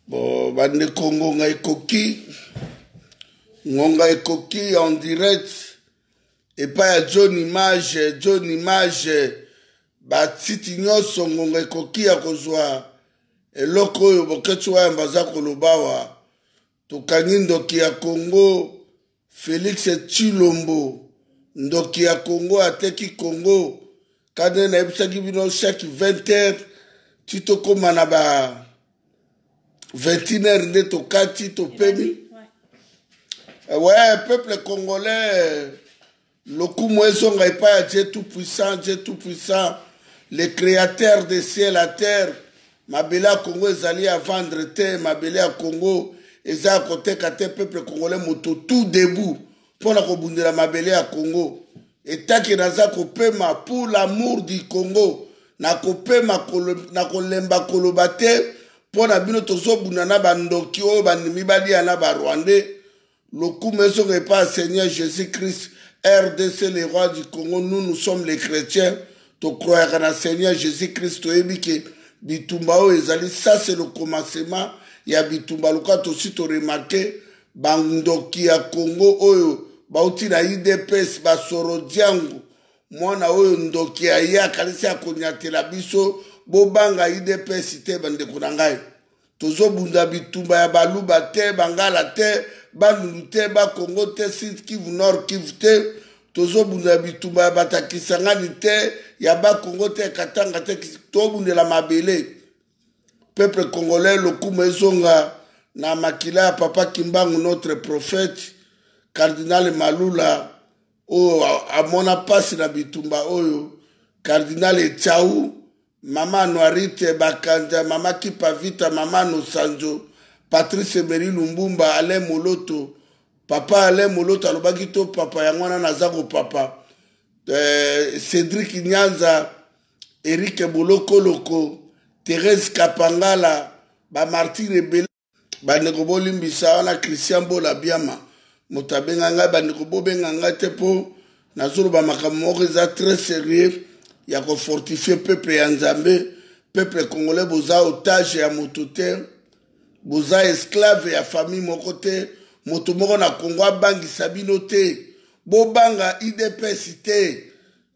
Bon, bande Congo ngai koki. Ngonga ekoki en direct. Et pas ya John Image. Batiti nyonso ngonga ekoki ya kozwa. Eloko oyo boketu wa mbaza kolobawa. Tokangi ndoki ya Congo. Félix Tshilombo. Ndoki ya Congo ateki Congo. Kade na ebisaki bino chaque 20h. Tito koma na ba 21h nde tokati topemi. Ouais, peuple congolais. Lokumu ezonga epa ya Dieu tout-puissant. Le créateur des cieux et la terre. Mabele à Congo ezali à vendre te. Mabele à Congo eza à côté kate peuple congolais moto tout debout. Pour la kobundela mabele à Congo. Et taki naza kopema pour l'amour du Congo. Na kopema na kolemba kolobate. Pour na bino tozo bunana bandoki o banimi bali ana ba Rwandais. Le coup maison n'est pas Seigneur Jésus-Christ, RDC, les rois du Congo, nous sommes les chrétiens, tu crois à Seigneur Jésus-Christ, tu es que Bitumbao ezali, ça c'est le commencement, il y a Bitumba, le cas aussi tu remarqué, Bandoki à Congo, oyo, bauti na IDPS, basoro diango, mwana oyo ndoki a ya, kalisi a konyate la biso, bobanga IDPS ite bande kunangai. Tozo bunda Bitumba ya baluba te, bangala te, Bandulu te, ba Congo te, Sud Kivu, Nord Kivu te, tozo bunda Bitumba ya batakisangani te, ya ba Congo te, Katanga te, to bunde la mabele. Peuple congolais, le koumezonga, na makila ya Papa Kimbangu, notre prophète, Cardinal Malula, o amona pasi na Bitumba oyo, Cardinal Etchaou, Mama Noirite Bakanja, Mama Kipavita, Mama Nosanjo, Patrice Emery Lumbumba, Alain Moloto, Papa Alain Moloto, Alobagito, Papa Yangwana Nazago Papa, Cédric Nyanza, Eric Boloko Loko, Thérèse Kapangala, Martine Bela, Banekobo Limbisa, wana Christian Bola Biama, Motabenganga, Banekobo Benganga Tepo, Nazuru Bamakamoreza très sérieux, il y a qu'on fortifier peuple ya Nzambe, peuple congolais boza otage ya motote, boza esclave ya famille mokote, moto moko na Congo bangi sabino te, bobanga IDPS te,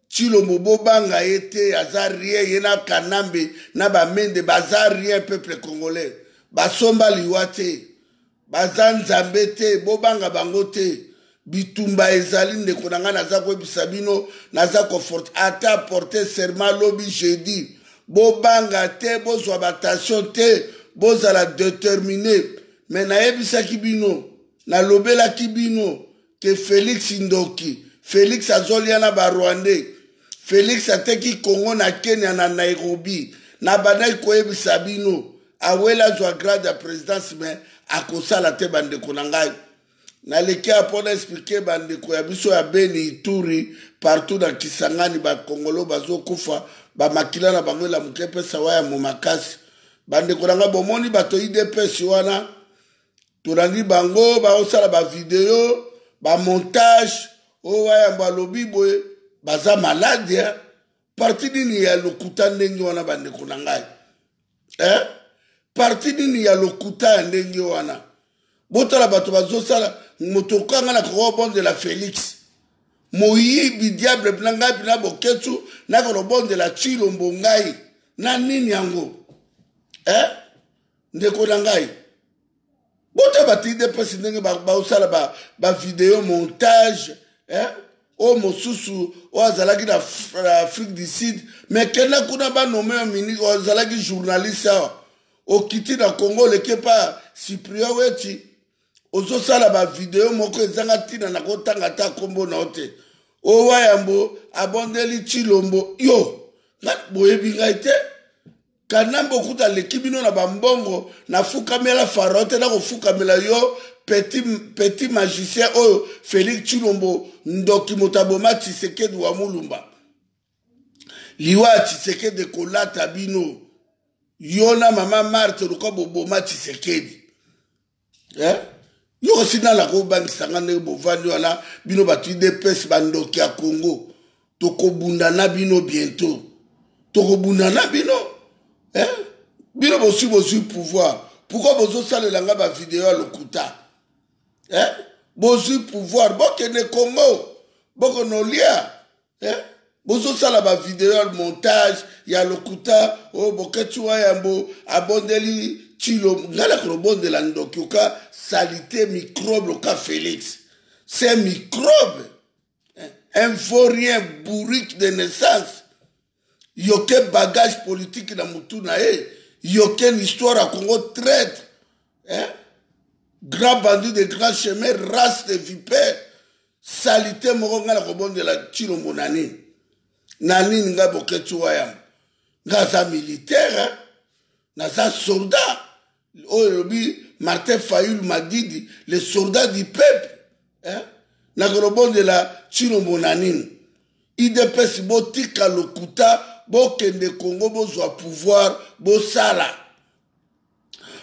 Tshilombo bobanga ete, azarien yena kanambe, na ba mende bazarien peuple congolais, basomba liwate, bazan Nzambe te, bobanga bango te, Bitumba ezali ndeko nanga naza koyebisa bino naza konforte ata porter serment lobi jeudi bobanga te bozwa batation te bozala déterminé mais nayebisaki bino nalobelaki bino ke Félix Ndoki Félix azolia na barwandais Félix ateki Congo na Kenya na Nairobi na bandaki koyebisa bino awela zwa grade ya présidence mais akosala te bandeko na ngai Naleki apona expliquer bandeko ya biso ya Beni Ituri partout dans Kisangani ba Kongolo bazo kufa ba makila na bango la mukepe sawa ya momakasi bandeko nanga bomoni bato IDPS wana turandi bango ba osala ba video ba montage o waya mbalobi boye baza malade parti nini ya lokuta ndenge wana bandeko nanga parti nini ya lokuta ndenge wana botala bato bazosala motokanga na korobon de la Félix moyibi diable blanga bina boketu na korobon de la Tshilombo ngai na nini yango ndeko na ngai bota batide pesi ndenge baosala ba video montage o mosusu o azalaki na Afrique du Sud mais kena kuna ba nommé un ministre o azalaki journaliste okiti na Congo leke pa Cyprien Weti ozo sala ba video moko ezanga tina na kotanga ta kombo na ote o wayambo abondeli Tshilombo yo na boyebi ngai te kanambo kuta lekibino na bambongo na fukamela farote na kofukamela yo petit magicien oyo Félix Tshilombo Ndoki Motaboma Tshisekedi wa Mulumba liwa Tshisekedi kolata bino yona mama Marthe lukobo boma Tshisekedi Yo sina la ko bangisanga ne bovandi wana bino batu IDPS bandoki ya Congo tokobunda na bino bientôt tokobunda na bino bino bozwi pouvoir? Pourquoi vous avez la vidéo à l'Okuta? Hein? Bozwi pouvoir. Bokene Congo. Bokonolia. Hein? Bozo sala ba vidéo al montage ya lokuta o boketua yambo abondeli chilo ngala krobonde la ndokuka salité microbe loka Félix. C'est un microbe. Un vaurien bourrique de naissance. Yoke bagage politique na mutuna yoke une histoire à Congo traite. Hein? Grand bandit de grand chemin, race de vipères. Salité moko ngala krobonde la chilo monani. Nani nga boketu wayam nga za militaire na za soldat oyobi Martin Fayulu Madidi les soldats du peuple hein na kolobon de la Chilombo nanini IDPS botika lokuta bokende Congo bozwa pouvoir bosala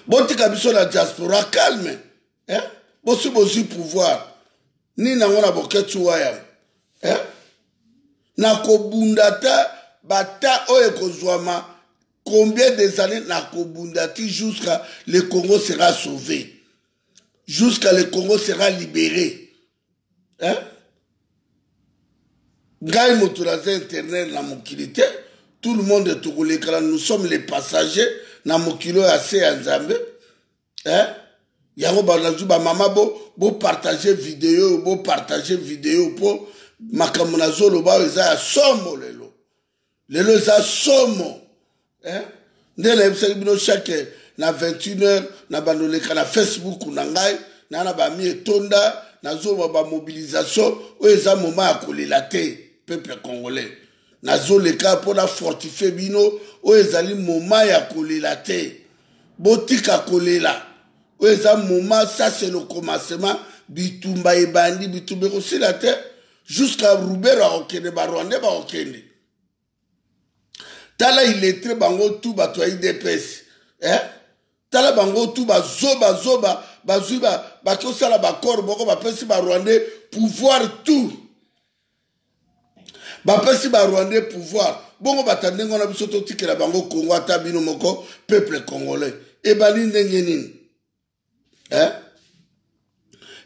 botika biso la diaspora calme hein bosu pouvoir ni na ngona boketu wayam hein na kobundata bata oye kozwama combien des années na kobundati jusqu'à le Congo sera sauvé, jusqu'à le Congo sera libéré. Hein? Ngai motulaze internet na mokilité, tout le monde est togolais, nous sommes les passagers na mokilo assez nzambe. Hein? Yango banazu ba mama bo partager vidéo po makamuna zolo ba eza somo lelo eza somo hein ndele ebisa bino chaque na 21h na bandoleka na Facebook na ngai na ba mi etonda na zolo ba mobilisation o eza moment ya kolela te peuple congolais na zoleka pour la fortifier bino o ezali moment ya kolela te botika kolela o eza moment ça c'est le commencement bitumba ebandi bitumba aussi la terre jusqu'à Roubert à Okene, Barwande ba Okene. Tala il est très bango tout bato IDPS. Hein? Tala bango tout ba zoba bazuba bakosala ba corps boko ba pesi ba Rwandais pouvoir tout. Ba pesi ba Rwandais pouvoir. Bongo batande ngona biso to tikela bango Congo atabino moko peuple congolais. E bani ndenge nini? Hein?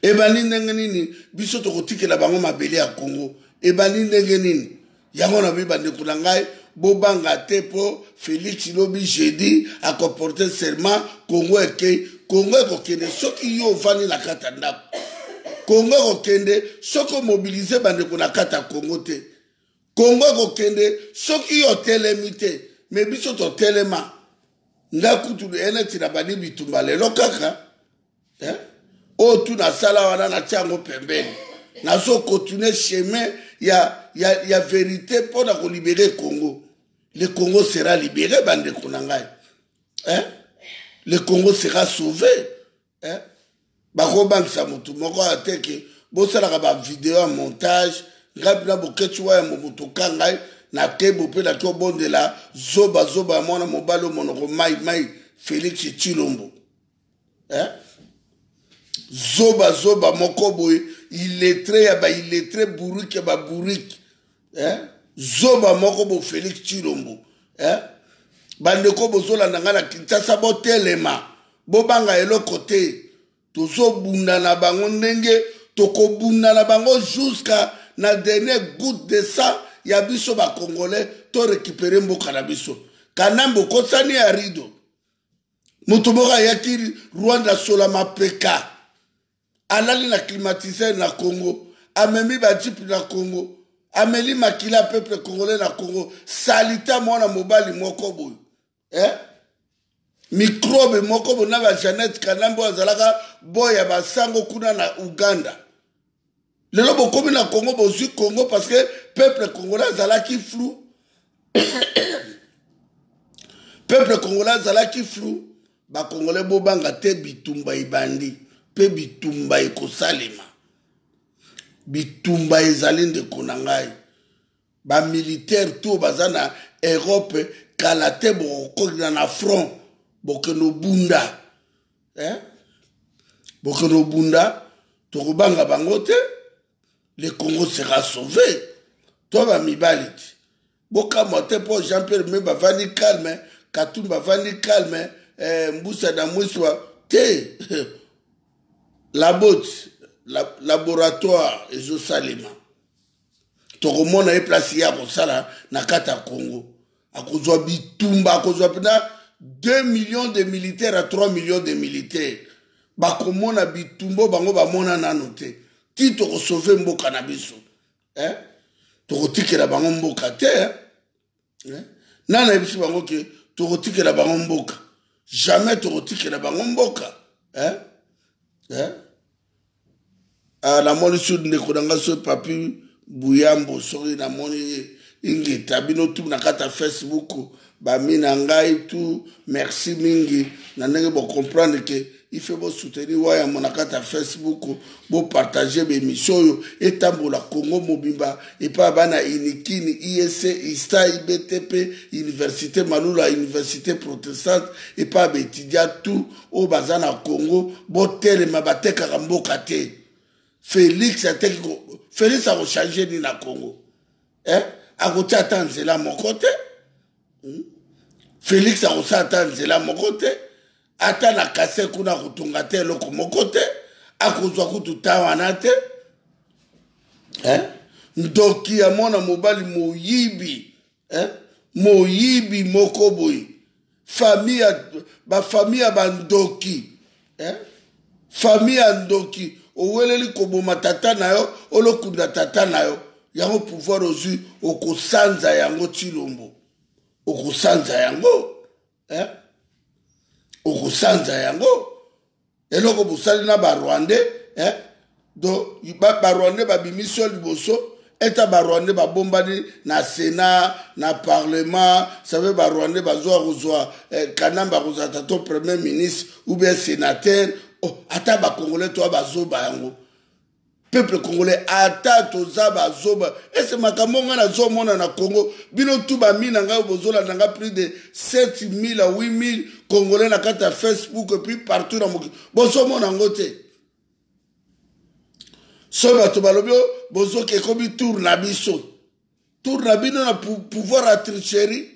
Ebani ndenge nini biso tokotikela bango mabele ya Congo ebani ndenge nini yango na biba ndeko na ngai bobanga te po Félix lobi jeudi a comporté serment Congo ekokende soki yo vani na kata ndako Congo ekokende soki mobiliser bandeko na kata Congo te Congo ekokende soki yo telemi te me biso to telema ndakutu ene tina bani bitumba lelo kaka hein o tout na sala wana na tiango pembeni na so continuer chemin ya vérité pour la libérer Congo. Le Congo sera libéré bande konangai hein le Congo sera sauvé hein bako bangisa mutu moko ateke bo sala ba vidéo en montage ngabina boketwa ya mobutu kangai na kebo pe na ko bonde la zoba mona mobalo monoko mai Félix Tshilombo hein zoba mokobo il est très bourrique hein zoba mokobo Félix Tshilombo hein bande ko bozola ngana Kinshasa botelema bobanga eloko te tozobunda na bango ndenge tokobunda na bango jusqu'à na dernière goutte de sang ya biso ba congolais to récupérer mboka na biso kanambo kosani ya rido mutumoka yaki Rwanda sola mapeka alali na climatiseur na Congo amemi ba jeep na Congo ameli makila peuple congolais na Congo salita mwana mobali moko boyo hein microbe moko bona ba Jeannette Kanambo azalaka boya basango kuna na Uganda lelo bokomi na Congo bozwi Congo parce que peuple congolais azalaki flou peuple congolais azalaki flou ba congolais bobanga te bitumba ibandi pe bitumba ekosalema bitumba ezali ndeko na ngai ba militaire tout bazana Europe kalate bokokina na front bokeno bunda hein bokeno bunda tokobanga bango te le Congo sera sauvé toi ba mibaliti boka mote pour Jean-Pierre me bavani calme Katumba vani calme mbusa na mwiswa te laboratoire ezosalema tokomona ye place ya kosala na kati ya Congo akozwa bitumba akozwa pena 2 millions de militaires à 3 millions de militaires bakomona bitumbo bango bamona nano te ti tokosauve mboka na biso tokotikela bango mboka te nana yebisi bango ke tokotikela bango mboka jamais tokotikela bango mboka namoni su ndeko na nga so papi Buyambo soki namoni ingeta bino tu na kata Facebook bami na ngai tu merci mingi na ndenge bo comprendre que il faut bo soutenir waya mon kata Facebook bo partager be émission etambola Congo mobimba et pas bana inikini ISC ISTA IBTP université Malula université protestante et pas be étudiant tout au bazana Congo bo telema bateka mboka te Félix a changé ni na Congo. A côté attendre la mon côté. Félix a attendre la mon côté. Attends la casse kuna kutunga te loko mon côté. A kozwa kututa wanate. Ndoki ya mona mobali moyibi. Moyibi mokoboy. Famille bandoki. Famille ndoki. Oweleli koboma tata na yo olokunda tata na yo yango pouvoir ozu okosanza yango Chilombo okosanza yango okosanza yango eloko bosali na barwande do barwande babimisio liboso eta barwande babombani na Sénat na Parlement savez barwande bazwa kanamba kozwa tato premier ministre ou bien sénateur. Ata ba Congolais to bazoba yango peuple congolais ata toza bazoba ese makamonga na zomona na Congo bino tu ba mina nga bozola nanga plus de 7000 à 8000 Congolais na kata Facebook et puis partout dans moki bozomona ngote so ba to balobio bozo ke kobi tour na biso tour na bino na pouvoir à tricherie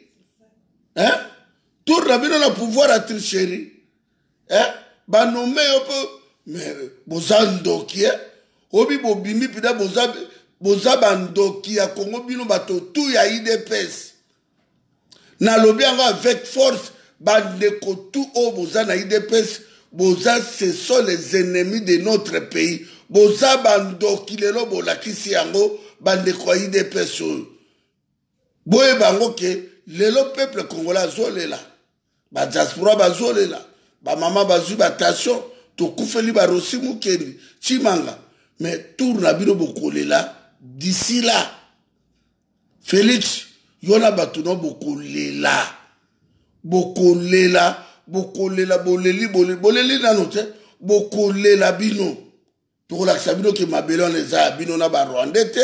tour na bino na pouvoir à tricherie banomé yopo mais bozandoki obi bobimi pida boza bandoki ya Congo bino bato tout ya IDPS na lobi yango avec force bandeko tout o boza na IDPS boza ce sont les ennemis de notre pays boza bandoki lelo bolakisi yango bandeko ya IDPS boye bango ke lelo peuple congolais azolela ba diaspora bazolela ba mama bazu batation to kufeli ba rosi mukeni chimanga mais tour na bino bokolela d'ici là Félix yona batuno bokolela boleli nanote bokolela bino to la sabino ke mabelon les a bino na ba Rwandais te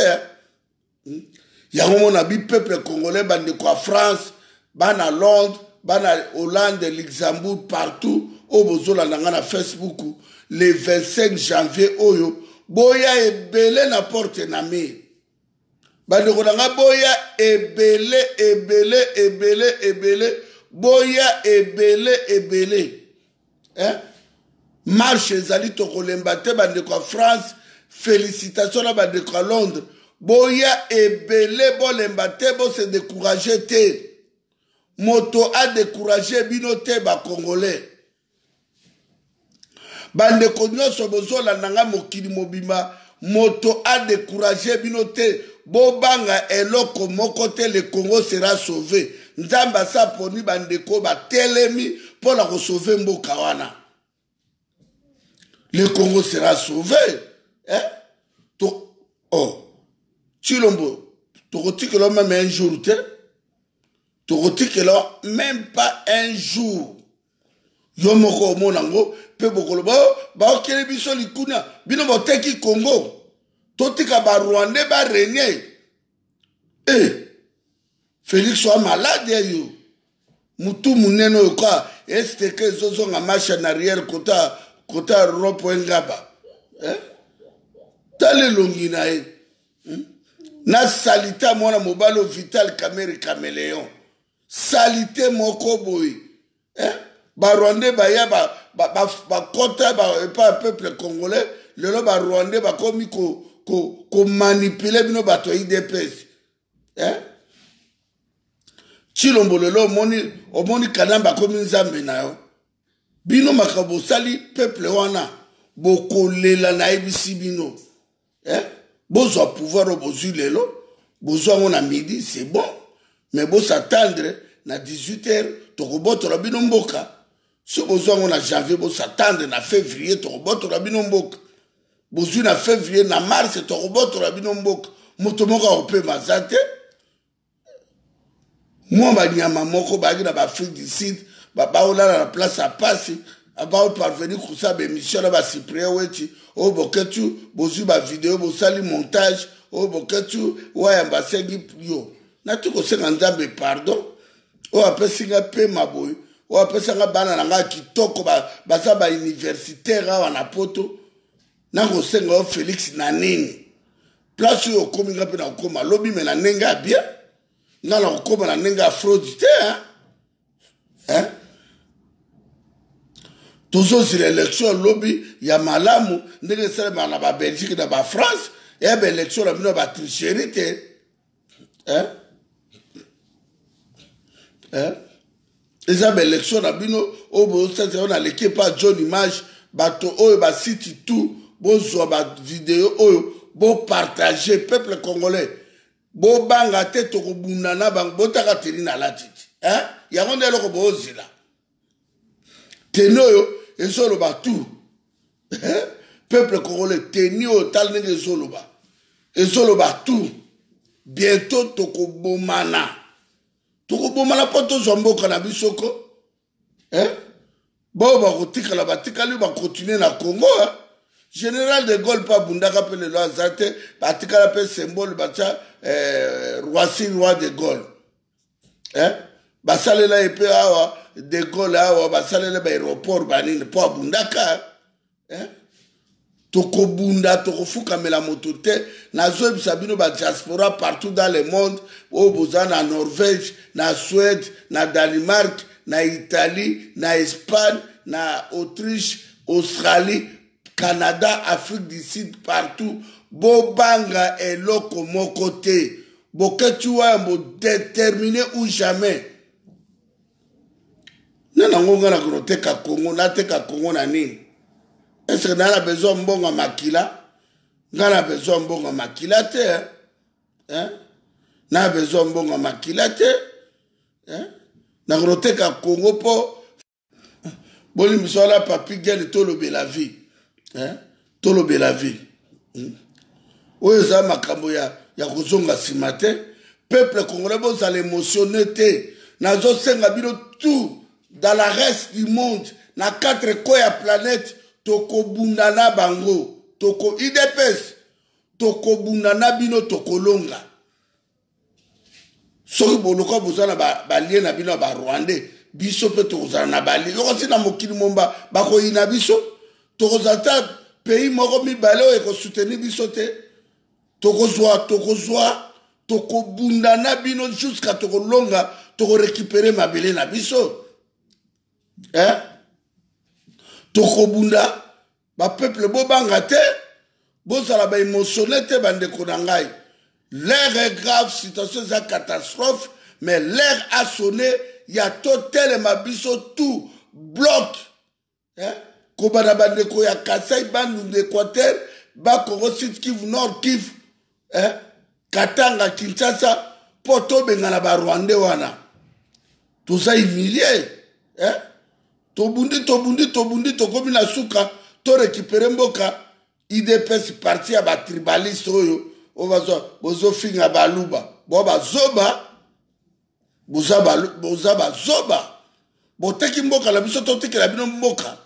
yango mona bi peuple congolais bande ko France bana Londres bana Hollande, Luxembourg, partout, au bozola na Facebook, le 25 janvier, oyo, boya ebele na porte na me. Bandeko nanga boya ebele, boya ebele. Marche zali tokolemba te bandeko France, félicitations na bandeko Londres. Boya ebele bolemba te bo se décourager te. Moto a découragé binote ba Congolais. Bande konyo sobozola nanga mokili mobima. Moto a découragé binote. Bobanga eloko mokote le Congo sera sauvé. Nzamba sa poni bandeko ba telemi pour la sauver mboka wana. Le Congo sera sauvé. Chilombo. Tokotiki lo même un jour te. Tokotiki lo même pas un jour. Yomoko monango. Pe bokolo ba okele biso likuna. Bino boteki Congo. Totika ba Rwandais ba régner. Félix soit malade yo. Mutu muneno kwa. Est-ce que zozo nga marche en arrière kota ropo ngaba. Tale longina na salita mwana mobalo Vital Kamerhe Caméléon. Salité moko boy. ba Rwandais baya ba kota pas peuple congolais le ba Rwandais ba komi ko manipuler bino bato IDPS Chilombo lelo omoni kanamba komi nzambe na yo bino makabo sali peuple wana bokolela na ebisi bino bozwa pouvoir bozwi lelo bozwa ngo na midi c'est bon mais bo s'attendre na 18h tokobotola bino mboka so bozwa ngo na janvier bo s'attendre na février tokobotola bino mboka bozwi na février na mars tokobotola bino mboka moto moko akopema za te mwa banyama moko baki na baafrique du sud baolala na place ya pasi parvenir kusa bémission na bacyprien weti oyo boketu bozwi bavideo bosali montage oyo boketu waya basengi yo nati kosenga nzambe pardon oyo apesinga pema boye oyo apesanga bana na ngai kitoko baza bauniversitaire awa na poto nakosenga oyo félix na nini place oyo okomi nga mpe na kokoma lobi me na ndenge ya bien nga na kokoma na ndenge ya fraude te tozozila élection lobi ya malamu ndenge esalemaka na babelgique na bafrance eya baélection na bino ya batricherie te eza baélection na bino oyo bosatela na leki epa john image bato oyo basiti tu bozwa bavideo oyo bopartage peuple congolais bobanga te tokobunda na bango botaka teni na latiti yango nde eloko bozila teni oyo ezoloba tu peuple congolais teni oyo tala ndenge ezoloba tu bientôt tokobomana mpo tozwa mboka na bisoko bao bakotikala batikali bakontinue na congo général de Gaulle mpe abundaka mpe lelo aza te batikala mpe symbole batya roi de Gaulle basalela ye mpe awa de Gaulle awa basalela baéroport banini mpo abundaka tokobunda tokofukamela moto te nazoyebisa bino badiaspora partout dans le monde oyo boza na Norvège na Suède na Danemark na Italie na Espagne na Autriche Australie Canada Afrique du Sud partout bobanga eloko moko te boketu waya bodétermine ou jamais nanango nga na konoteka Congo nateka Congo na nini est-ce que na besoin mbongo makila ngana besoin mbongo makila te na besoin mbongo makila te na konoteka Congo po boli misola papi gel tolobe la vie tolobe la vie oyo za makambo ya kozonga sima te peuple congolais bozala émotionné te nazosenga bino tout dans la reste du monde na 4 coins ya planète tokobunda na bango toko IDPS tokobunda na bino tokolonga soki boloko bozala balie na bino ba Rwandais biso pe tokozala na balie yokosi na mokili momba bakoyina biso tokozata pays moko mibale oyo ekosoutenir biso te tokozwa tokobunda na bino jusqu'à tokolonga tokorécupérer mabele na biso tokobunda bapeuple bobanga te bozala baémotionné te bandeko na ngai l'air est grave situation eza catastrophe mais l'air a sonné ya totelema biso tout bloc kobana bandeko ya Kasai bandundu Équateur bakongo Sud Kivu Nord Kivu Katanga Kinshasa po tobengana barwandais wana toza humilie tobundi tokomi na suka torécupere mboka IDPS parti ya batribaliste oyo bozofinga baluba bo boza bazoba boteki mboka na biso totikela bino mboka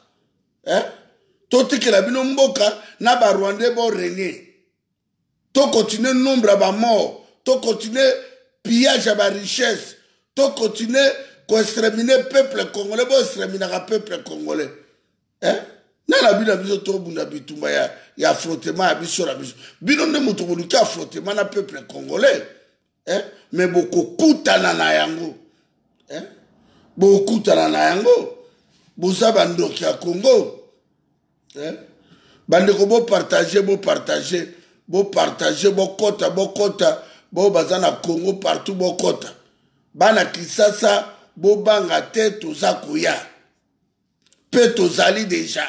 totikela bino mboka na barwandais borenie tokontinue nombre ya bamort tokontinue pillage ya barichesse tokontinue koexterminer peuple congolais boexterminaka peuple congolais nana bino na biso tobunda bitumba ya frottement ya biso na biso bino nde moto boluki ya frottement na peuple congolais mais bokokutana na yango bokutana na yango boza bandoki ya Congo. Bandeko bo partager, bo kota, bo bazana Congo partout bo kota. Bana Kisasa, bo banga te toza koya. Pe tozali déjà.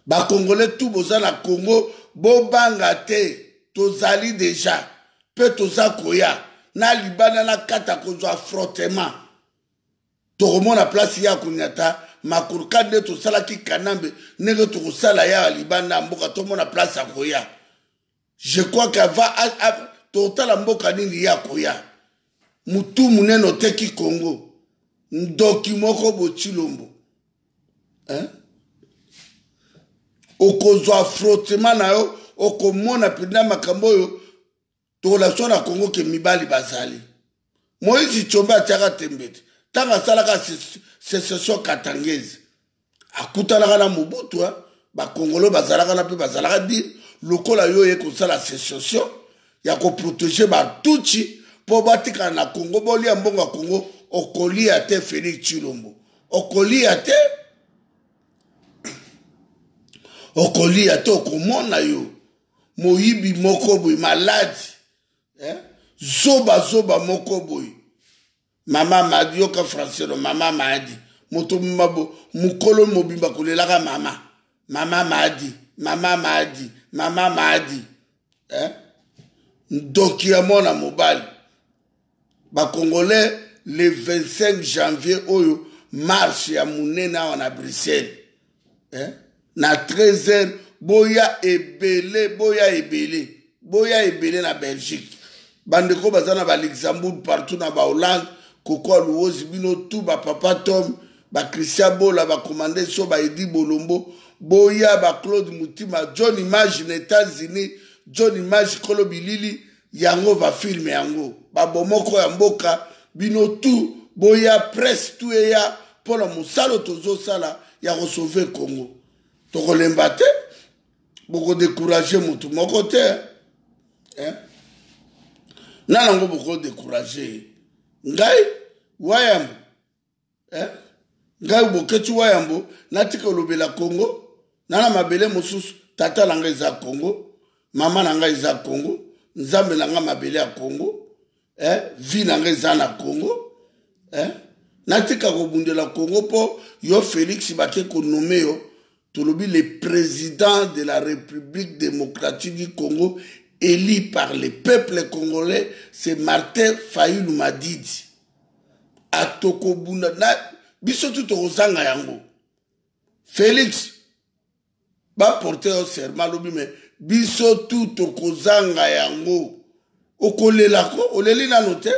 Ba Congolais tout bozana Congo, bo banga te tozali déjà. Pe toza koya. Na libana na kata kozwa frottement. Toromona place ya kunyata. Makurkade to sala ki kanambe nege to sala ya libanda mboka to mona place akoya. Je crois qu'ava total mboka nini ya koya. Mutu muneno teki Congo. Ndoki moko bo chilombo. Okozwa frottement na yo okomona pinda makambo yo to relation na Congo ke mibali bazali. Moïse Tshombe ataka tembete. Tanga salaka sécession katangese. Akutana na Mobutu, ba Congolo bazalaka na pe bazalaka dire lokola yo ye ko sala sécession ya ko protéger ba tuchi po batika na Congo boli ambonga Congo okoli ate Félix Tshilombo. Okoli ate okomona yo moyibi moko boy malade. Zoba moko boy. Mama Madi yoka français no mama Madi moto mabo mukolo mobimba kolelaka mama Madi ndoki ya mona mobali ba Congolais le 25 janvier oyo marche ya munena wana Bruxelles na 13h boya ebele na Belgique bandeko bazana ba Luxembourg partout na ba Hollande Koko Louozi bino tout ba Papa Tom ba Christian Bola ba commandé so ba Edi Bolombo boya ba Claude Mutima John Image na États-Unis John Image Kolo Bilili yango ba filme yango ba bomoko ya mboka bino tout boya presse tout ya pour la musalo tozo sala ya sauver Congo to kolemba te boko décourager mutu moko te nanango boko décourager ngai wayambo ngai boketu wayambo natika lobela Congo nana mabele mosusu tata nanga za Congo mama nanga za Congo nzambe nanga mabele ya Congo vi nanga za na Congo natika kobundela Congo po yo Félix bake ko nommer yo tolobi le président de la République démocratique du Congo élu par le peuple congolais, c'est Martin Fayulu Madidi. Atoko bunda na biso tout ozanga yango. Félix ba porter au serment lobi mais biso tout ozanga yango. Okolela ko oleli na note.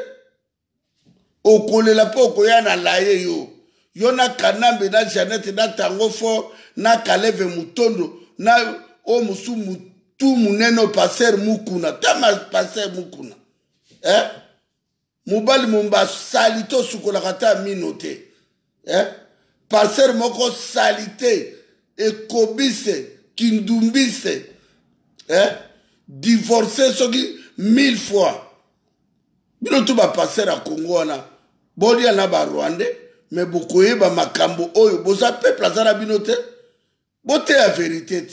Okolela po okoya na laye yo. Yo na Kanambe na Janete na Tango fort na Kaleve Mutondo na o musu tout muneno passer mukuna tama passer mukuna mubali mumba salito sukola kata minote passer moko salite ekobise kindumbise divorcer soki 1000 fois bino tu ba passer a Congo na bodi na ba Rwandais mais bokoye ba makambo oyo boza peuple azara binote bote la vérité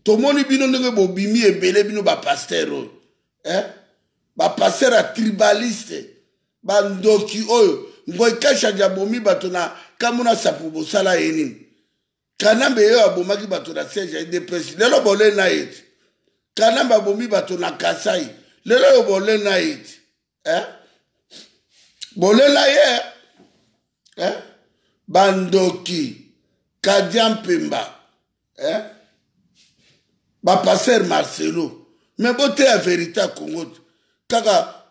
tomoni bino ndenge bobimi ebele bino ba pasteur ba pasteur a tribaliste ba ndoki oyo ngoy kasha jabomi bato na kamuna sapu bosala yenini Kanambe yo abomaki bato na siège de presse lelo bole na yeti Kanambe abomi bato na Kasai lelo yo bole na yeti bole na ye bandoki Kadian Pemba ba passer Marcelo mais bote la vérité à Congo kaka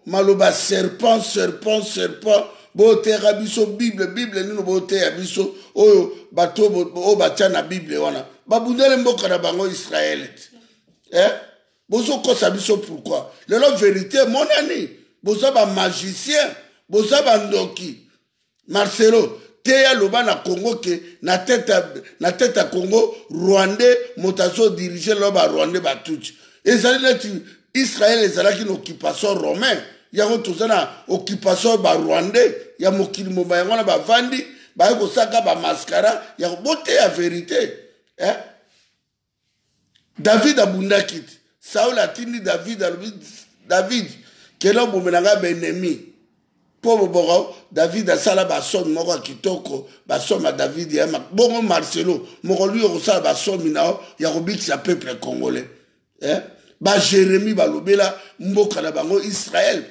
maloba serpent bote rabiso Bible nino bote abiso oyo bato o batia na Bible wana babundele mboka na bango Israël bozo kosa biso pourquoi lelo vérité monani bozo ba magicien bozo ba ndoki Marcelo teya loba na Congo ke na tête à Congo Rwandais motazo diriger loba Rwandais batuchi ezali neti Israël ezalaki na occupation romain yango tozana occupation ba Rwandais ya mokili moba yango na bavandi baye kosaka ba mascara ya bote ya vérité David abundaki Saul atindi David alobi David kelo bomenanga ba ennemi po boko David asala ba somme moko kitoko ba somme David ya bongo Marcelo moko lui osala ba somme na ya kobikisa peuple congolais ba Jérémie balobela mboka na bango Israël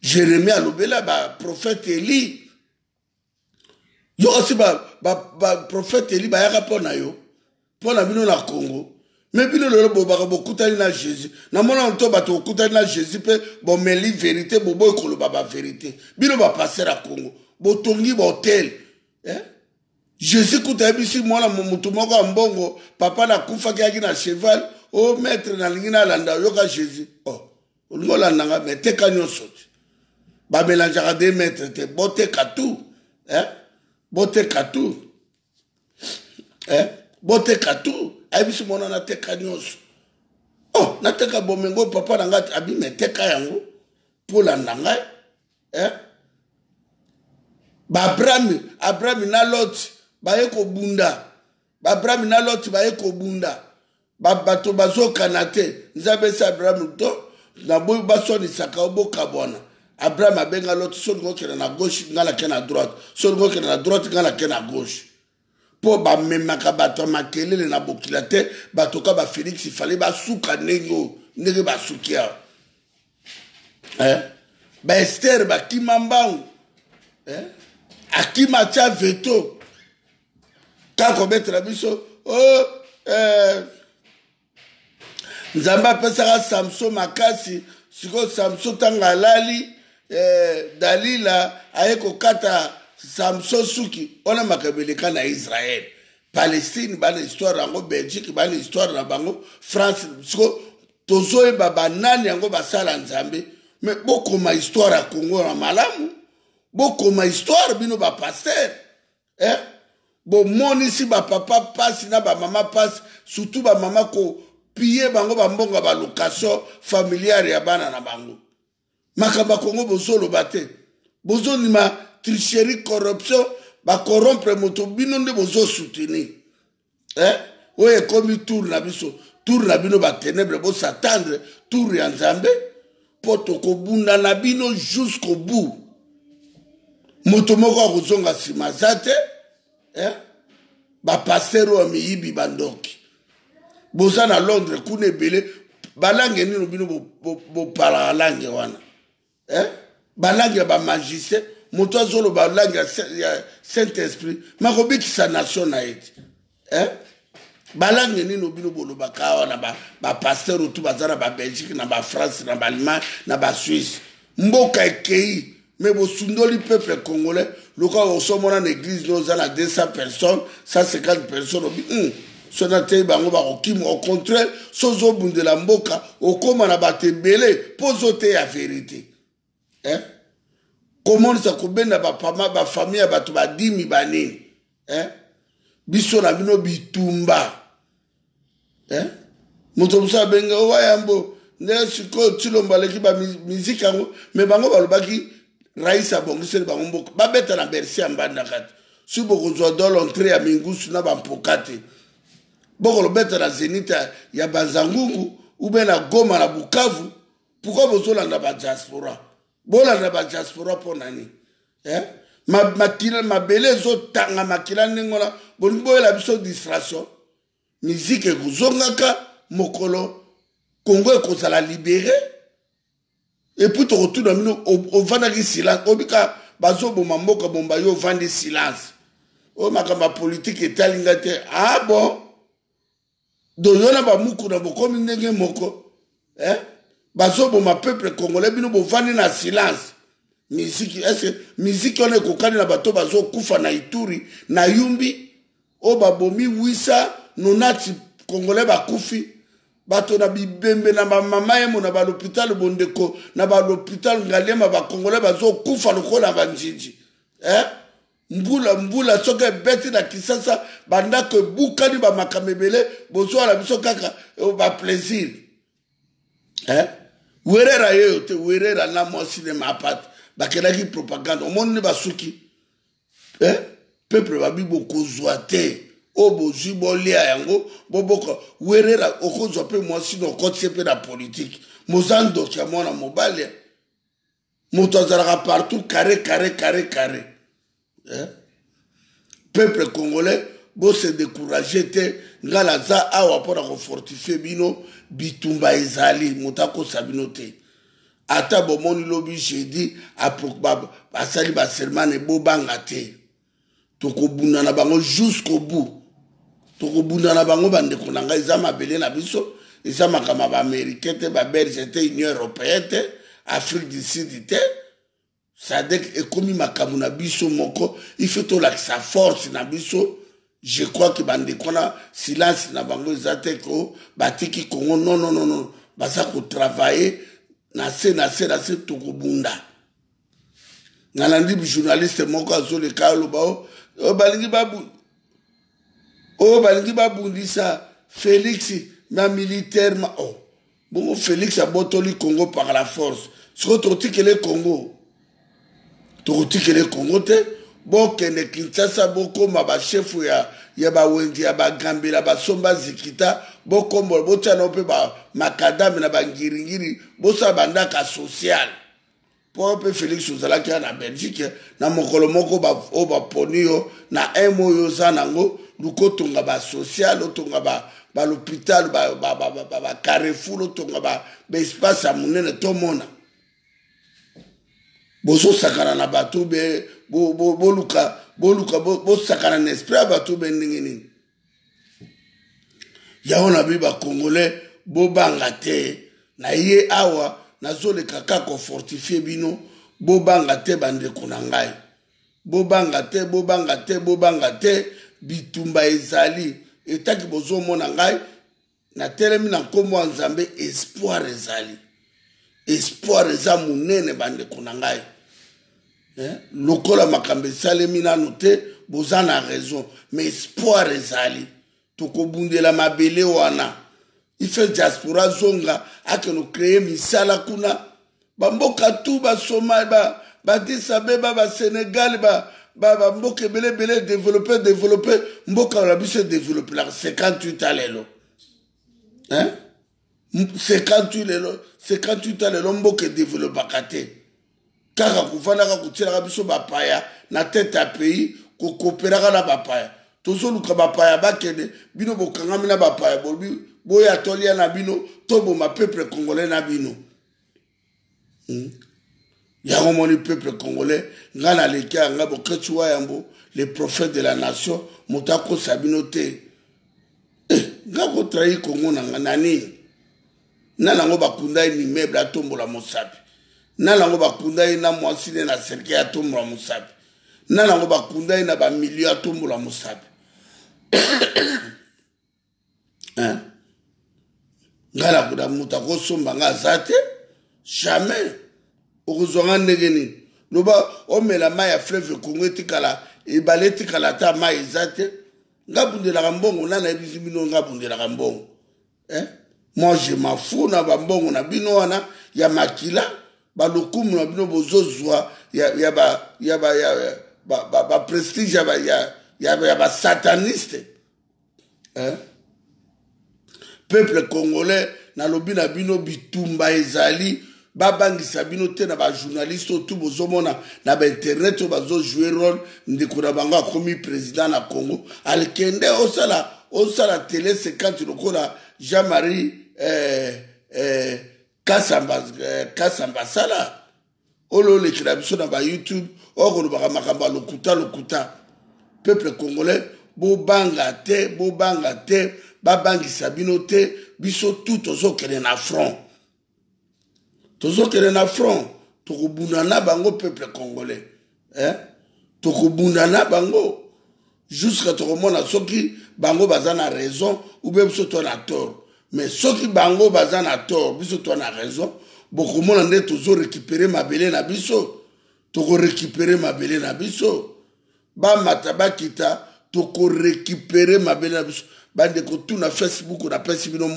Jérémie alobela ba prophète Élie yo aussi ba prophète Élie ba yaka pona yo pona bino na Congo mais bino lelo bobaka bokutani na Jésus na mona nto bato okutani na Jésus pe bo meli vérité bobo ekoloba ba vérité bino ba passer à Congo botongi ba hôtel Jésus kuta bisi mwana mutu moko mbongo papa na kufa ki na cheval o maître na lingina landa yoka Jésus olingola nanga meteka nyonso ba mélangeaka des maîtres te boteka tout boteka tout boteka tout abisi mona na teka nyonso na teka bomengo papa na ngati abi meteka yango pola nanga ba Abraham na Lot baye ko bunda ba Abraham na Lot baye ko bunda ba bato bazokana te nzabe sa Abraham to na boy basoni saka oboka bona Abraham abenga Lot soni ngokena na gauche ngala kena droite soni ngokena na droite ngala kena gauche po ba memaka bato makelele na bokila te bato ka ba Félix il fallait ba suka nengo ndenge ba sukia ba Esther ba kimambang akima cha veto kako betra biso nzamba pesaka Samson makasi siko Samson tanga lali Dalila ayeko kata Samson suki ona makabeleka na Israël Palestine bana histoire yango Belgique bana histoire na bango France siko tozoe baba nani yango basala nzambe mais bokoma histoire ya Congo na malamu bokoma histoire bino ba pasteur bo monisi ba papa passe na ba mama passe surtout ba mama ko piller bango ba mbonga ba location familiale ya bana na bango makamba Congo bozolo bate bozoni ma tricherie corruption ba corrompre moto bino nde bozo soutenir oye komi tour na bino ba ténèbres bo s'attendre tour ya nzambe poto ko bunda na bino jusqu'au bout moto moko akozonga sima zate ba pasteur o miyibi bandoki boza na Londres kuna ebele balange nino bino bo para langue wana balange ba magicien moto azolo balange ya Saint-Esprit makobikisa nation na eti balange nino bino boloba ka wana ba pasteur otu bazana ba Belgique na ba France na ba Allemagne na ba Suisse mboka ekei mais vous sundoli peuple congolais, le cas où sommes en église, nous avons 200 personnes, 150 personnes, au contraire, sozo bunde la mboka, au comment on a battu belé, posote la vérité. Comment ça combien na ba famille ba to ba dimi bani. Biso na bino bitumba. Moto musa benga wayambo, ne siko tshilomba leki ba musique yango, mais bango balobaki Raïsa bongise ba mboka ba beta na Bercy ambanda kati si boko zo do l'entrée ya Mingusu na ba mpokate boko lo beta na Zenith ya Bazangungu ou bien na Goma na Bukavu pourquoi bozo landa ba diaspora bola na ba diaspora pour nani makila mabele zo tanga makila ningola bolingo la biso distraction musique kuzongaka mokolo Congo ekozala libéré. Et puis tu retournes au vendredi silence. Obika bazo bomamboka bomba yo vendre silence. O makamba politique et talingate. Ah bon. Do yona ba muku na bokomi ndenge moko. Bazo boma peuple congolais bino bo vendre na silence. Musique est-ce musique on est kokani na bato bazo kufa na Ituri na Yumbi. O babomi wisa nonati congolais ba kufi. Bato na bibembe na ba mama yemo na ba l'hôpital bondeko na ba l'hôpital ngalema ba congolais bazo kufa lokola ba njiji mbula soke beti na Kisasa banda ke bukani ba makamebele bozo ala biso kaka ba plaisir werera yote werera na mo cinéma pat bakelaki propagande omoni basuki peuple babi bokozwa te o bozwi bolia yango boboka werera okozwa mpe mwasi na okotie mpe na politique moza ndoki ya mwana mobali moto azalaka partout carré peuple congolais bose découragé te ngala za awa mpona kofortifie bino bitumba ezali moto akosa bino te ata bomoni lobi jeudi basali baserman ebobanga te tokobundana bango jusqu'au bout tokobundana bango bandeko na ngai eza mabele na biso eza makambo baaméricain te babelge te union européenne te afrique du sud te sadek ekomi makambo na biso moko ife tolakisa force na biso. Je crois que bandeko na silence na bango eza te ko batiki kongo non baza kotravaille na se tokobunda nalandi journaliste moko azoleka aloba balingi babundisa Félix na militaire bongo Félix abotoli Congo par la force siko tokotikele Congo te bokende Kinshasa bokoma bashefu ya bawendi ya bagambela basomba zikita bokombola botiana mpe makadame na bangiringiri bosala bandaka social mpo mpe Félix ozalaki na Belgique na mokolo moko oyo baponi yo na eme oyo oza nango luka otonga basocial otonga balhôpital bacarrefour otonga baespace ya monene tomona bozosakana na bato boluka bosakana na esprit ya bato be ndenge nini yango na bi bacongolais bobanga te na ye awa nazoleka kaka kofortifie bino bobanga te bandeko na ngai bobanga te bitumba ezali etaki bozomona ngai natelemi na nkombo ya nzambe espoir eza monene bandeko na ngai lokola makambo esalemi nano te boza na raison mais espoir ezali tokobundela mabele wana ife diaspora zonga akeno kreye misala kuna bamboka tu basomali badis abeba basénégal bamboka ebelebele développe mboka na biso développe la 58 ans lelo 58 ans lelo mboka edevelopaka te kaka kofandaka kotielaka biso bapaya na tete ya pays kokooperaka na bapaya tozoluka bapaya bakende bino bokangami na bapaya bolobi boya tolia na bino toboma peuple congolais na bino yango moni peuple congolais nga na leki yanga boketi wa yambo le prophète de la nation moto akosa bino te nga kotrahi kongo nanga na nini na nango bakunda ye nimeble atombola mosapi na nango bakunda ye na mwasi ne na serke atombola mosapi na nango bakunda ye na bamilio atombola mosapi nga na kuda moto akosomba nga aza te jamais okozwanga ndenge nini loba omela mai ya fleuve kongo etikala ebale etikala ata mai eza te nga bundelaka mbongo na nayebisi bino nga bundelaka mbongo moi je m'en fous na bambongo na bino wana ya makila balokumu na bino bozozwa ya prestige ya basataniste peuple congolais nalobi na bino bitumba ezali babangisa bino te na bajournaliste oyo tu bozomona na bainternet oyo bazojouer role ndeko na bango akomi président na congo alikende osala télé 50 lokola Jean-Marie kasamba sala olo olekela biso na bayoutube oyo kolobaka makambo ya lokuta peuple congolais bobanga te babangisa bino te biso tu tozokende na front tokobunda na bango peuple congolais tokobunda na bango jusqu'à tokomona soki bango baza na raison ou bien biso to na tort mais soki bango baza na tort biso to na raison bokomona nde tozorécupere mabele na biso tokorécupere mabele na biso bamata bakita tokorécupere mabele na biso bandeko tu na Facebook napesi bino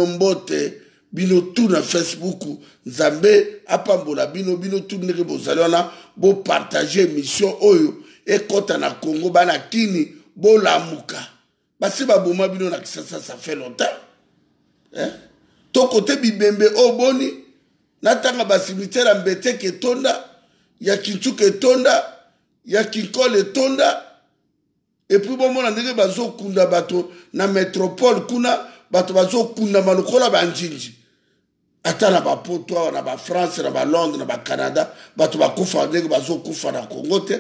mbote bino tout na Facebook nzambe apambola bino tout ndenge bozali wana bo partager émission oyo ekota na Congo bana kini bo lamuka basi baboma bino na Kisasa ça fait longtemps to côté bibembe oboni natanga basimitaire mbete ketonda ya Kinchuka etonda ya Kinkole etonda et puis bon mona ndenge bazokunda bato na métropole kuna bato bazokunda malokola banjinji ata na bapoto na ba France na ba Londres na ba Canada bato bakufa ndenge bazokufa na Congo te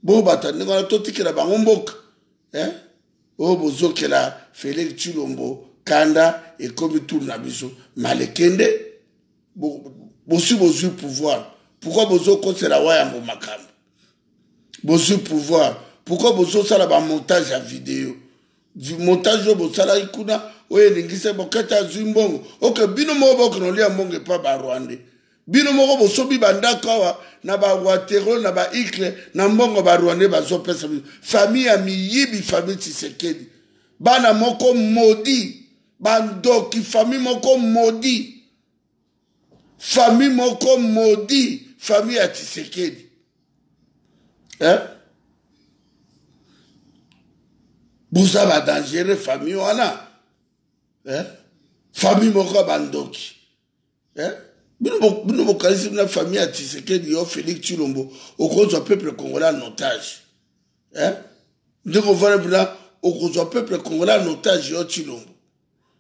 bo bato ndenge na totikela bango mboka o bozokela Félix Tshilombo kanda ekomi tour na biso malekende bosu bozu pouvoir pourquoi bozokosela waya mbo makambo bozu pouvoir pourquoi bozosala ba montage ya vidéo du montage yo bosala ikuna oye lingise bokata zimbongo oke bino mo bokno lia mbongo pa ba Rwanda bino moko bosobi bandakawa na ba watero na ba ikle na mbongo ba Rwanda bazopesa famille ya miyibi famille Tshisekedi bana moko modi bandoki famille moko modi famille ya Tshisekedi Bouza va dangereux famille wana famille moko bandoki bino bokalisi na famille ya Tshisekedi yo Félix Tshilombo okozwa peuple congolais en otage ndeko vana bina okozwa peuple congolais en otage yo Tshilombo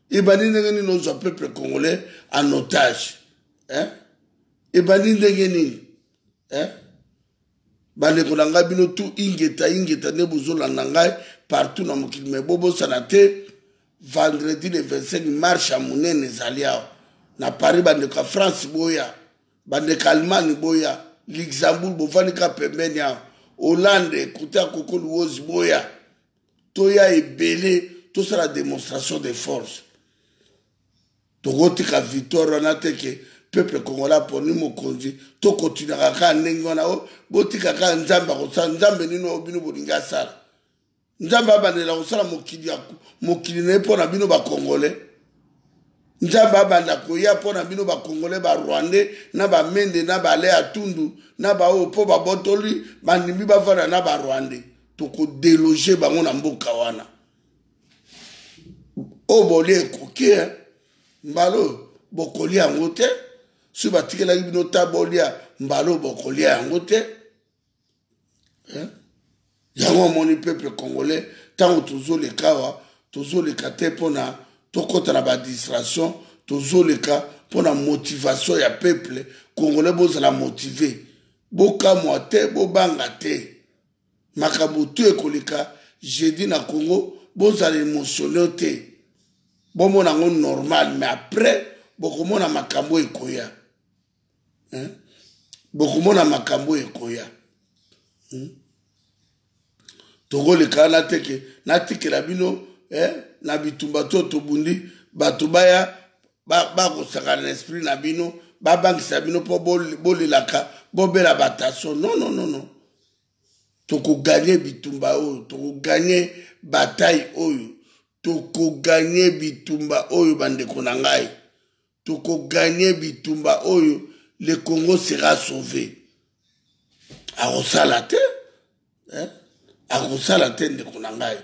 ibani ndenge nini ozwa peuple congolais en otage ibani ndenge nini bandeko na ngai bino tu ingeta nde bozolanda ngai partout na mokili me bobosana te vendredi le 25 marche ya monene ezali awa na Paris bandeko ya France boya bandeko ya Allemagne boya Luxembourg bovandika pembeni awa Hollande kote ya Koko Luozi boya toya ebele tosala démonstration de force tokotika victoire wana teke peuple congolais poni mokonzi to continue kaka ndenge wana o botika kaka nzambe akosala nzambe nino bino bolingi asala nzambe abandela kosala mokili na ye mpo na bino bakongole nzambe abanda koya mpo na bino bakongole barwandais na bamende na bale atundu na baoyo mpo babotoli bandimi bavanda na barwandais tokodeloge bango na mboka wana oyo boli ekoki mbalo bokolia yango te si batikelaki bino ta bolia mbalo bokolia yango te yango omoni peuple congolais ntango tozoleka awa tozoleka te mpona tokɔta na badistraction tozoleka mpona motivation ya peuple congolais bozala motive bokamwa te bobanga te makambo tu ekoleka jeudi na Congo bozala émotionné te bomona yango normal mais après bokomona makambo ekoya bokomona makambo ekoya tokoleka na teke natikela bino na bitumba to tobundi bato baya bakosaka na esprit na bino babangisa bino mpo bolelaka bobela batation non tokoganye bitumba oyo tokoganye bataille oyo tokoganye bitumba oyo bandeko na ngai tokoganye bitumba oyo le Congo sera sauvé akosala te akosala te ndeko na ngai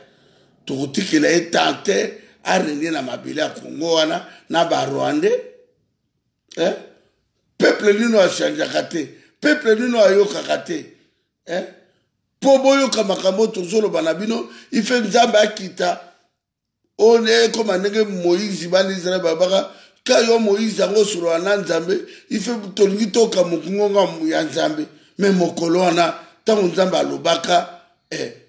tokotikela ye tante arenie na mabele ya Congo wana na barwandais peuple nino achangeaka te peuple nino ayokaka te mpo boyoka makambo tozoloba na bino ife nzambe akita one ekoma ndenge Moïse bana Israel babaka ka yo Moïse yango osolola na nzambe ife tolingi toka mokungonga ya nzambe me mokolo wana ntango nzambe alobaka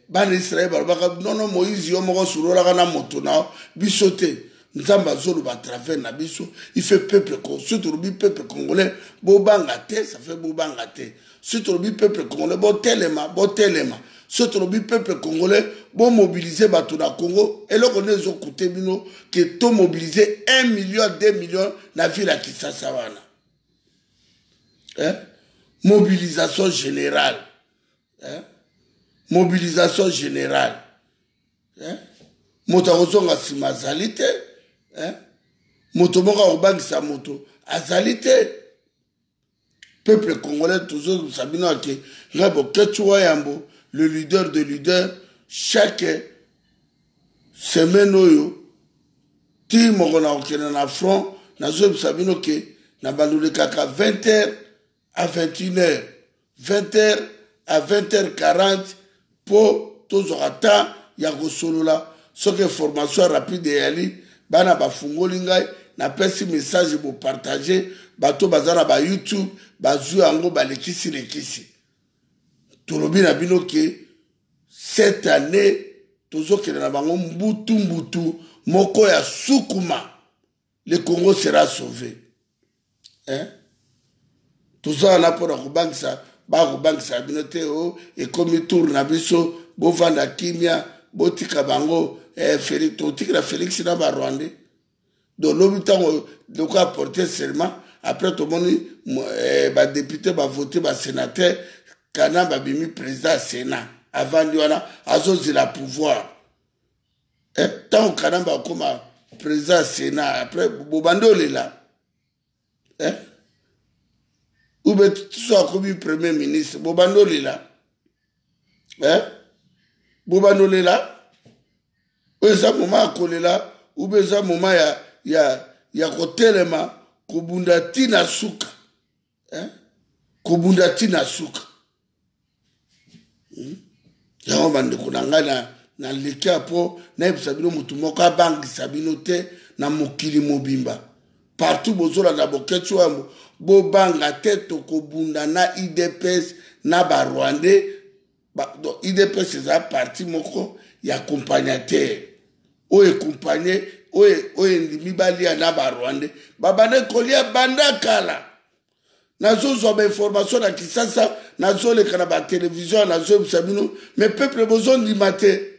bana Israel balobaka nono Moïse yo moko osololaka na moto na biso te nzambe azoloba à travers na biso ife peuple surtout lobi peuple congolais bobanga te ça fait bobanga te surtout lobi peuple congolais botelema surtout lobi peuple congolais bon mobiliser bato na Congo eloko nde ezokute bino ke to mobiliser 1 million 2 millions na ville ya Kinshasa wana mobilisation générale mobilisation générale moto akozonga nsima azali te moto moko akobangisa moto azali te. Peuple congolais toujours sabino ke ngabo Ketua Yambo, le leader de leader, chaque semaine oyo ti moko na okena na front na zo sabino ke na bandule kaka 20h à 21h, 20h à 20h40 pour toujours attendre ya kosolola soki formation rapide yali bana bafungoli ngai na pesi message bo partager bato bazana ba YouTube bazu yango balekisi lekisi tolobi na bino ke cette année tozokende na bango mbutu moko ya sukuma le Congo sera sauvé. Hein? Tout ça na pona kubangisa ba kubangisa bino te o e komi tour na biso bo vanda kimia botika bango Félix totika Félix na ba Rwandais. Donc l'habitant de quoi porter seulement après tout le monde ba député ba voter ba sénateur kana ba bimi président Sénat avant lui on a azozi la pouvoir tant kana ba comme président Sénat après bobando là ou bien tout ça comme premier ministre bobando là bobando là ou ça moment kolela ou bien ça moment ya kotelema kubunda tina suka kubunda tina suka yango bande kunangana na leka po na ebisabino mutu moko abangisa bino te na mokili mobimba partout bozola na boketcho amo bobanga te tokobunda na IDPS na ba Rwandais donc IDPS eza parti moko ya accompagnateur oye accompagner oye ndimi balia na ba Rwandais babane kolia bandakala nazo zo ba information na Kisasa nazo le kana ba télévision nazo bisabino mais peuple besoin d'imate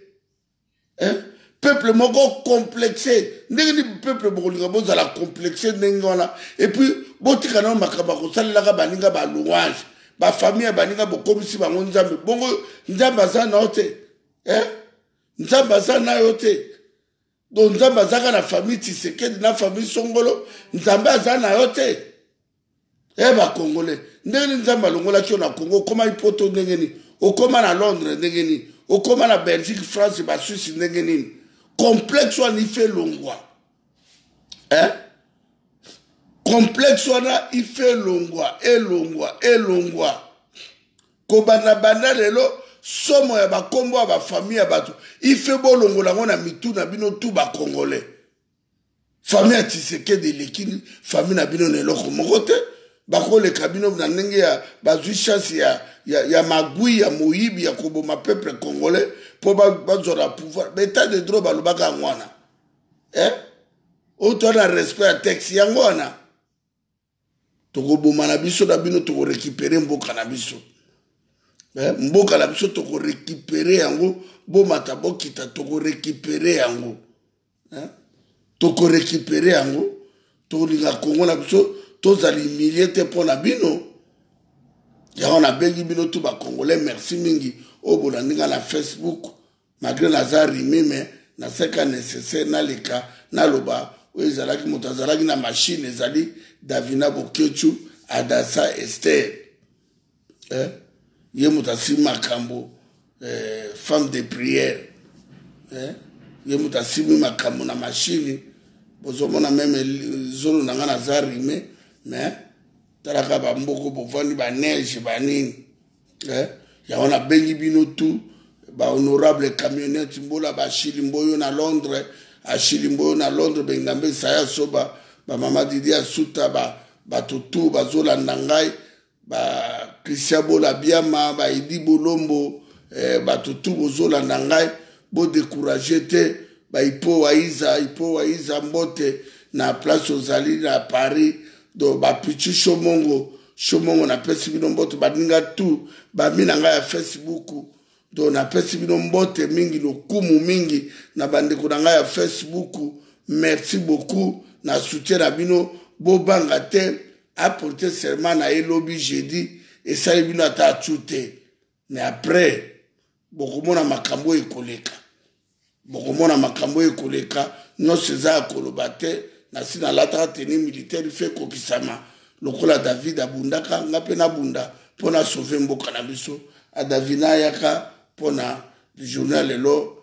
peuple moko complexé ndenge peuple bolinga bozala complexé ndenge wana et puis botika na makaba ko salela baninga ba louange ba famille baninga bokomisi bango nzambe bongo nzamba za na ote nzamba za na yote donc nzamba za na famille Tshisekedi na famille Songolo nzamba za na yote ba congolais ndenge nzamba longola kyo na Congo koma ipoto ndenge ni okoma na Londres ndenge ni okoma na Belgique France ba Suisse ndenge ni complexe wana ife longwa complexe wana ife elongwa kobanda banda lelo somo ya bakombo ya bafamille ya bato ife bolongola ngo na mitu na bino tu bakongolais famille ya Tshisekedi lekini famille na bino na eloko moko te bakoleka bino na ndenge ya bazwi chance ya magui ya moyibi ya koboma peuple congolais po bazora pouvoir l'état de droit balobaka ngwana oto na respect ya texte yango wana tokoboma na biso na bino tokorécupérer mboka na biso mboka na biso tokorécupérer yango bomata bokita tokorécupérer yango tokorécupérer yango tolinga Congo na biso tozali humilié te pona bino yango na bengi bino tu ba congolais merci mingi obona ndinga na Facebook malgré naza rimé mais na seka nécessaire na leka na loba ezalaki moto azalaki na machine ezali Davina Bokechu Adassa Esther ye moto asimi makambo femme de prière ye moto asimi makambo na machine bozomona meme zolo nanga naza rimé mais talaka bamboko bovandi ba neige banini ya wana bengi bino tu ba honorable camionnette mbola ba Chilimboyo na Londres a Chilimboyo na Londres bengambe saya soba ba mama Didi asuta ba tutu ba zola ndangai ba Christian Bola Biama ba Idi Bolombo ba tutu bozola ndangai bo décourager te ba ipo waiza mbote na place ozali na Paris do ba pichu shomongo na pesi bino mbote baninga tu ba minanga ya Facebook do na pesi bino mbote mingi lokumu mingi na bandeko nanga ya Facebook merci beaucoup na soutien na bino bobanga te apporter seulement na elobi jeudi et ça bino ata chute mais après bokomona makambo ekoleka nyonso eza koloba te na si na lataka tenue militaire ife kokisama lokola David abundaka nga pe nabunda pona sauver mboka na biso a David ayaka pona journal lelo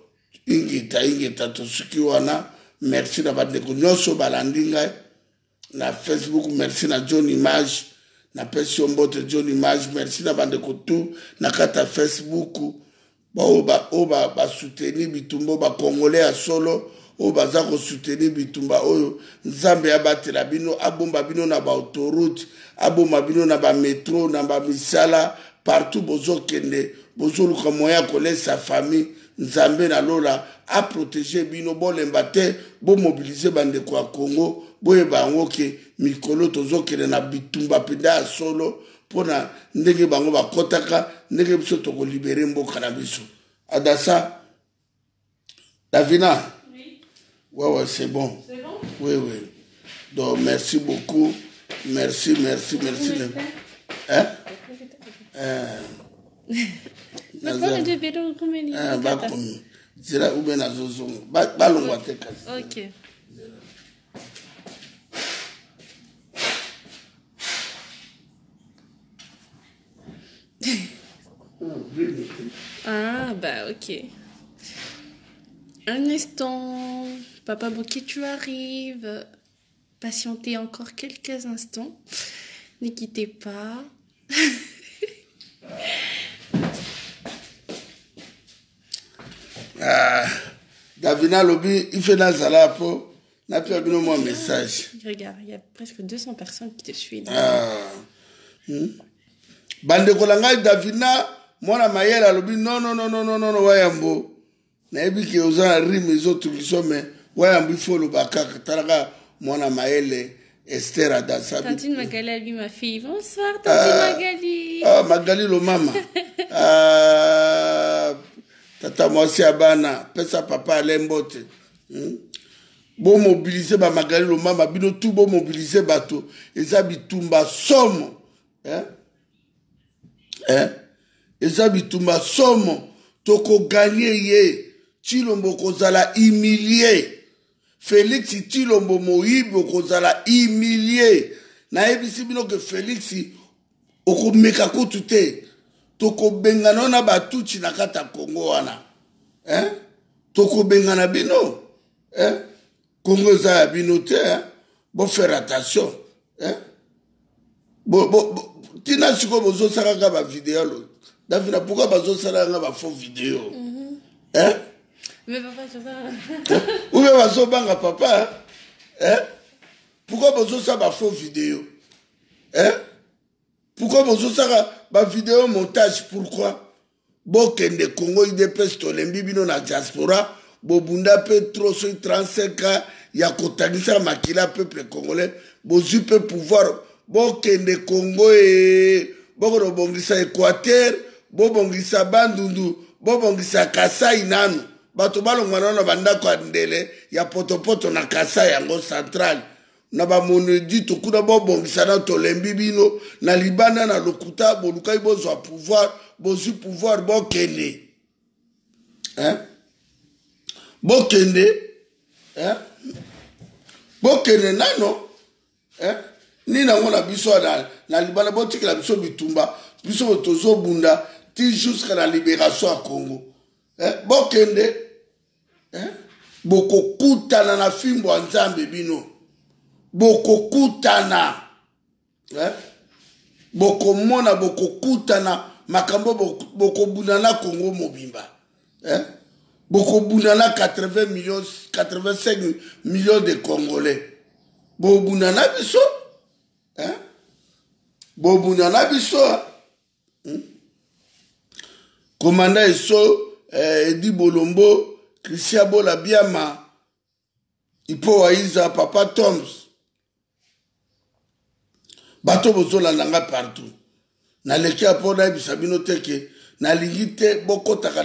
ingita tosuki wana merci na bandeko nyonso balandi ngai na Facebook merci na John Image na pesi mbote John Image merci na bandeko tout na kata Facebook ba soutenir bitumba ba congolais ya solo o baza ko soutenir bitumba oyo nzambe abatela bino abomba bino na ba autoroute abomba bino na ba métro na ba misala partout bozokende bozoluka moya kolesa famille nzambe na lola a protéger bino bolemba te bo mobiliser bandeko ya Congo boye bango ke mikolo tozokende na bitumba penda ya solo pona ndenge bango bakotaka ndenge biso toko libérer mboka na biso adasa Davina. Ouais, c'est bon. C'est bon? Oui. Donc, merci beaucoup. Merci. Hein? Ok. Ah, bah, ok. Un instant. Papa Bokeh, tu arrives. Patientez encore quelques instants. Ne quittez pas. Davina Lobi, il fait dans la peau. N'a plus abonné mon message. Regarde, il y a presque 200 personnes qui te suivent. Bande kolanga Davina, moi la mayela Lobi, non, wayambo. Naebi ki oza rime les autres qui sont mais wayambo il faut le baka talaga moi la mayele Esther Adassa. Tantine Magali a vu ma fille. Bonsoir, Tantine Magali. Ah, Magali lo mama. Tata mwasi abana, pesa papa alembote. Bon mobiliser ba Magali lo mama, bino tout bon mobiliser bato. Eza bitumba somo. Eza bitumba somo. Toko gagner ye. Chilombo kozala humilié. Félix Chilombo Moïbe kozala humilié. Na ebisi bino que Félix oko meka kutu te. Toko bengana na batuchi na kata Congo wana. Toko bengana bino. Congo za bino te. Bon faire attention. Tina siko bozo saraka ba vidéo lo. Davina pourquoi bazo saraka ba faux vidéo. Mais papa, je sais. Où est bazo banga papa? Pourquoi bozo ça ba faux vidéo? Pourquoi bozo ça ba vidéo montage pourquoi? Bokende Congo IDPS tolembi bino na diaspora bobunda pe trop so 35 ans ya kotangisa makila peuple congolais bozu pe pouvoir bokende Congo bokoro bongisa Équateur bobongisa Bandundu bobongisa Kasai nanu bato balongwana na bandako andele ya potopoto na Kasai yango central na ba monedi to kuna bobongisa na tolembi bino na Libana na lokuta bolukai bozwa pouvoir bozu pouvoir bokende bokende nano ni nango na biso na Libana botikela biso bitumba biso tozo bunda ti jusqu'à la libération à Congo bokende bokokutana na fimbo ya Nzambe bino bokokutana bokomona bokokutana makambo bokobuna na Congo mobimba bokobuna na 85 millions de Congolais bobuna na biso bobuna na biso Commandant Eso Edi Bolombo Christian Bola Biama Ipo Waiza Papa Toms bato bozola nanga partout na leki apona bisabino teke na lingite bokotaka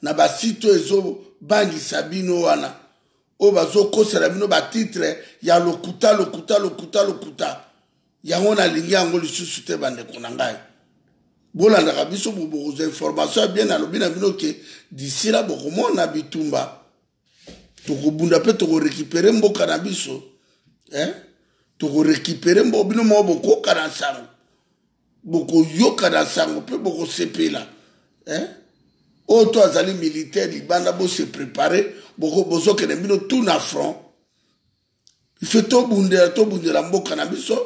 na ba site ezo bangi sabino wana o bazokosela bino ba titre ya lokuta yango na lingi yango lisusu te bande konangai bolandaka biso bobokoza information bien alobi na bino ke d'ici là bokomona bitumba tokobunda pe tokorécupere mboka na biso tokorécupere mbo bino mo bokoka na sango bokoyoka na sango mpe bokosepela oyo to azali militaire libanda bose prépare bozokende bino tout na front ife tobundela mboka na biso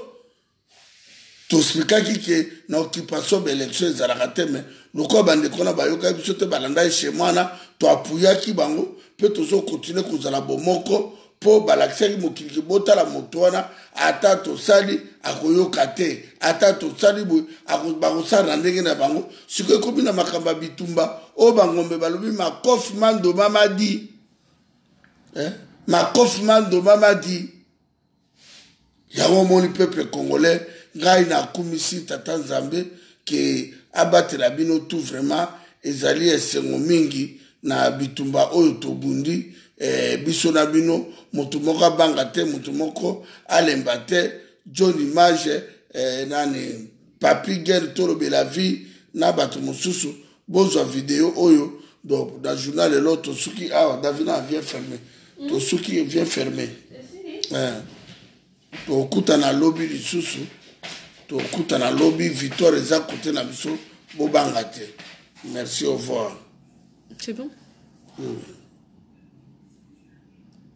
tosplikaki ke na occupation baélection ezalaka te me lokola bandeko na bayokaki biso te balanda chez mwana toapuyaki bango mpe tozokontinue kozala bomoko mpo balakisaki mokili botala moto wana ata tosali akoyoka te ata tosali bakosala na ndenge na bango sikoyo ekomi na makambo ya bitumba oyo bangombe balobi makofi mandoma madi makofi mandoma madi yango omoni peuple congolais ngai nakumisi tata nzambe ke abatela bino tout vraiment ezali esengo mingi na bitumba oyo tobundi biso na bino moto moko abanga te moto moko alemba te John Image nani Papi Guerre tolobela vie na bato mosusu bozwa video oyo donc dans journal lelo tosuki awa Davina vient fermer tosuki vient fermer tokuta na lobby lisusu tokuta na lobby victoire eza côté na biso bobanga te merci au revoir c'est bon.